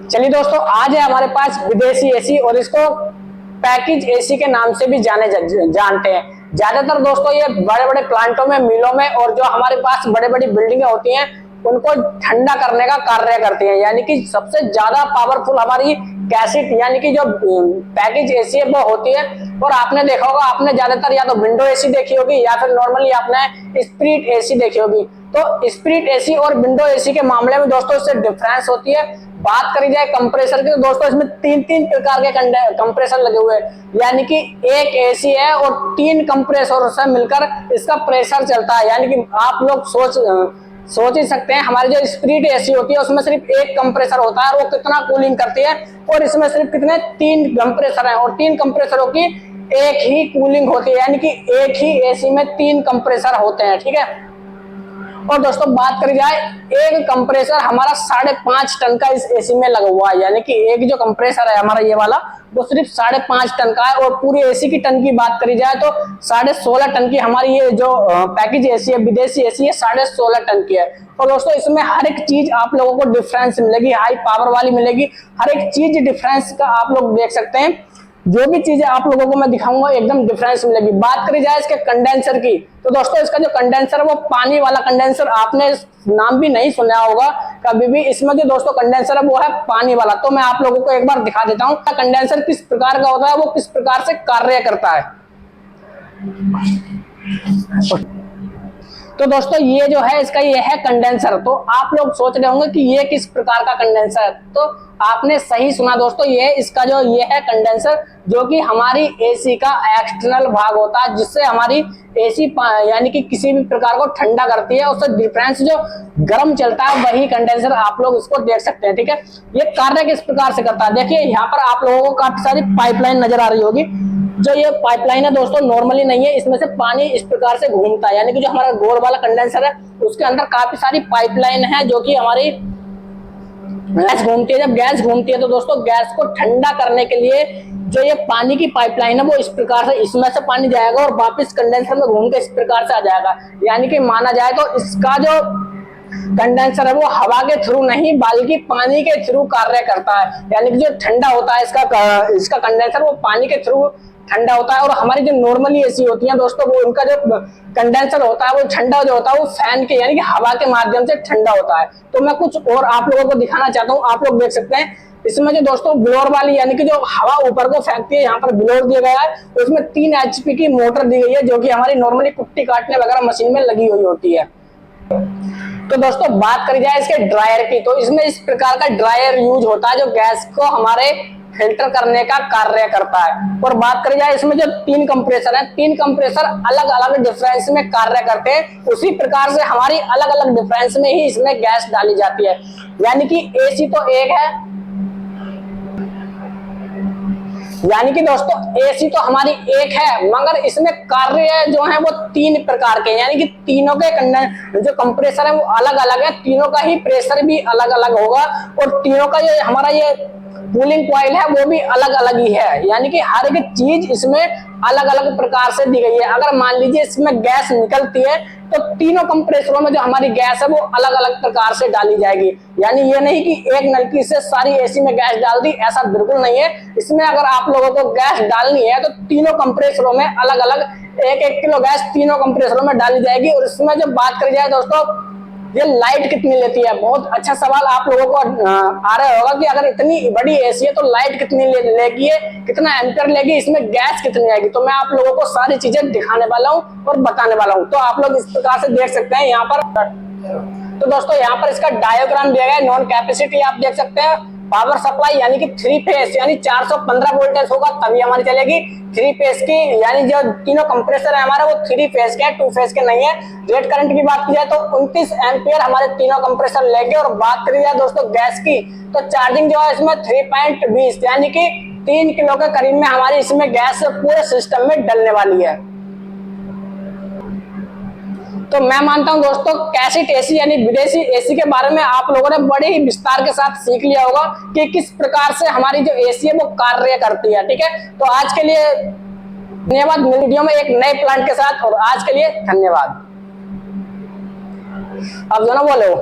चलिए दोस्तों, आज है हमारे पास विदेशी एसी और इसको पैकेज एसी के नाम से भी जानते हैं। ज्यादातर दोस्तों ये बड़े बड़े प्लांटों में, मिलों में और जो हमारे पास बड़े बड़ी बिल्डिंगें होती हैं उनको ठंडा करने का कार्य करते हैं। यानी कि सबसे ज्यादा पावरफुल हमारी कैसेट यानी कि जो पैकेज एसी है वो होती है। और आपने देखा होगा, आपने ज्यादातर या तो विंडो एसी देखी होगी या फिर नॉर्मली आपने स्प्लिट एसी देखी होगी। तो स्प्लिट एसी और विंडो एसी के मामले में दोस्तों इससे डिफरेंस होती है। बात करी जाए कंप्रेसर की तो दोस्तों इसमें तीन प्रकार के कंप्रेसर लगे हुए हैं। यानी कि एक एसी है और 3 कंप्रेसर से मिलकर इसका प्रेशर चलता है। यानी कि आप लोग सोच ही सकते हैं, हमारी जो स्प्लिट एसी होती है उसमें सिर्फ एक कंप्रेसर होता है और वो कितना कूलिंग करती है। और इसमें सिर्फ कितने 3 कंप्रेसर हैं और 3 कंप्रेसरों की एक ही कूलिंग होती है। यानी कि एक ही एसी में 3 कंप्रेसर होते हैं, ठीक है। और दोस्तों बात करी जाए, एक कंप्रेसर हमारा 5.5 टन का इस एसी में लगा हुआ है। यानी कि एक जो कंप्रेसर है हमारा ये वाला वो सिर्फ 5.5 टन का है। और पूरी एसी की टन की बात करी जाए तो 16.5 टन की हमारी ये जो पैकेज एसी है, विदेशी एसी है, 16.5 टन की है। और दोस्तों इसमें हर एक चीज आप लोगों को डिफरेंस मिलेगी, हाई पावर वाली मिलेगी। हर एक चीज डिफरेंस का आप लोग देख सकते हैं। जो भी चीजें आप लोगों को मैं दिखाऊंगा एकदम डिफरेंस मिलेगी। बात करी जाए इसके कंडेंसर की तो दोस्तों इसका जो कंडेंसर है वो पानी वाला कंडेंसर, आपने नाम भी नहीं सुना होगा कभी भी। इसमें जो दोस्तों कंडेंसर है वो है पानी वाला। तो मैं आप लोगों को एक बार दिखा देता हूँ कंडेंसर किस प्रकार का होता है, वो किस प्रकार से कार्य करता है। तो दोस्तों ये जो है इसका ये है कंडेंसर। तो आप लोग सोच रहे होंगे कि ये किस प्रकार का कंडेंसर है, तो आपने सही सुना दोस्तों। ये इसका जो ये है कंडेंसर, जो कि हमारी एसी का एक्सटर्नल भाग होता है, जिससे हमारी एसी यानी कि किसी भी प्रकार को ठंडा करती है। उससे डिफरेंस जो गर्म चलता है वही कंडेंसर आप लोग इसको देख सकते हैं, ठीक है। ये कार्य किस प्रकार से करता है, देखिए यहाँ पर आप लोगों को काफी सारी पाइपलाइन नजर आ रही होगी। जो ये पाइपलाइन है दोस्तों नॉर्मली नहीं है, इसमें से पानी इस प्रकार से घूमता है। यानी कि जो हमारा गोल वाला कंडेंसर है उसके अंदर काफी सारी पाइपलाइन है जो कि हमारी गैस घूमती है। जब गैस घूमती है तो दोस्तों गैस को ठंडा करने के लिए जो ये पानी की पाइपलाइन है वो इस प्रकार से इसमें से पानी जाएगा और वापस कंडेंसर में घूम के इस प्रकार से आ जाएगा। यानी कि माना जाए तो इसका जो कंडेंसर है वो हवा के थ्रू नहीं बल्कि पानी के थ्रू कार्य करता है। यानी कि जो ठंडा होता है इसका कंडेंसर वो पानी के थ्रू ठंडा होता है। और हमारी जो नॉर्मली एसी होती है दोस्तों वो उनका जो कंडेंसर होता है वो ठंडा जो होता है वो फैन के यानी कि हवा के माध्यम से ठंडा होता है। तो मैं कुछ और आप लोगों को दिखाना चाहता हूँ। आप लोग देख सकते हैं इसमें जो दोस्तों ब्लोअर वाली यानी कि जो हवा ऊपर को फेंकती है, यहाँ पर ब्लोअर दिया गया है। तो इसमें 3 HP की मोटर दी गई है जो कि हमारी नॉर्मली कुट्टी काटने वगैरह मशीन में लगी हुई होती है। तो दोस्तों बात करी जाए इसके ड्रायर की तो इसमें इस प्रकार का ड्रायर यूज होता है जो गैस को हमारे फिल्टर करने का कार्य करता है। और बात करी जाए इसमें जो 3 कंप्रेसर हैं, 3 कंप्रेसर अलग अलग डिफरेंस में कार्य करते हैं। उसी प्रकार से हमारी अलग अलग डिफरेंस में ही इसमें गैस डाली जाती है। यानी कि एसी तो एक है, यानी कि दोस्तों एसी तो हमारी एक है मगर इसमें कार्य जो है वो 3 प्रकार के। यानी कि तीनों के जो कंप्रेसर है वो अलग अलग है, तीनों का ही प्रेशर भी अलग अलग होगा और तीनों का जो हमारा ये कूलिंग कॉइल है वो भी अलग अलग ही है। यानी कि हर एक चीज इसमें अलग अलग प्रकार से दी गई है। अगर मान लीजिए इसमें गैस निकलती है तो तीनों कंप्रेसरों में जो हमारी गैस है वो अलग अलग प्रकार से डाली जाएगी। यानी ये नहीं कि एक नलकी से सारी एसी में गैस डाल दी, ऐसा बिल्कुल नहीं है। इसमें अगर आप लोगों को गैस डालनी है तो तीनों कंप्रेसरों में अलग अलग 1-1 किलो गैस तीनों कंप्रेसरों में डाली जाएगी। और इसमें जब बात करी जाए दोस्तों ये लाइट कितनी लेती है, बहुत अच्छा सवाल आप लोगों को आ रहा होगा कि अगर इतनी बड़ी एसी है तो लाइट कितनी लेगी है, कितना एम्पियर लेगी, इसमें गैस कितनी आएगी। तो मैं आप लोगों को सारी चीजें दिखाने वाला हूँ और बताने वाला हूँ। तो आप लोग इस प्रकार से देख सकते हैं यहाँ पर। तो दोस्तों यहाँ पर इसका डायग्राम दिया गया है। नॉन कैपेसिटी आप देख सकते हैं, पावर सप्लाई यानी कि 3 फेस यानी 415 वोल्टेज होगा तभी हमारी चलेगी 3 फेस की। यानी जो तीनों कंप्रेसर है हमारा वो 3 फेस के हैं, 2 फेस के नहीं है। रेट करंट की बात की जाए तो 29 एम्पियर हमारे तीनों कंप्रेसर लेंगे। और बात करी जाए दोस्तों गैस की तो चार्जिंग जो है इसमें 3.20 यानी कि 3 किलो के करीब में हमारी इसमें गैस पूरे सिस्टम में डलने वाली है। तो मैं मानता हूं दोस्तों कैसेट एसी यानी विदेशी एसी के बारे में आप लोगों ने बड़े ही विस्तार के साथ सीख लिया होगा कि किस प्रकार से हमारी जो एसी है वो कार्य करती है, ठीक है। तो आज के लिए धन्यवाद। मिल वीडियो में एक नए प्लांट के साथ, और आज के लिए धन्यवाद। अब जो ना बोलो।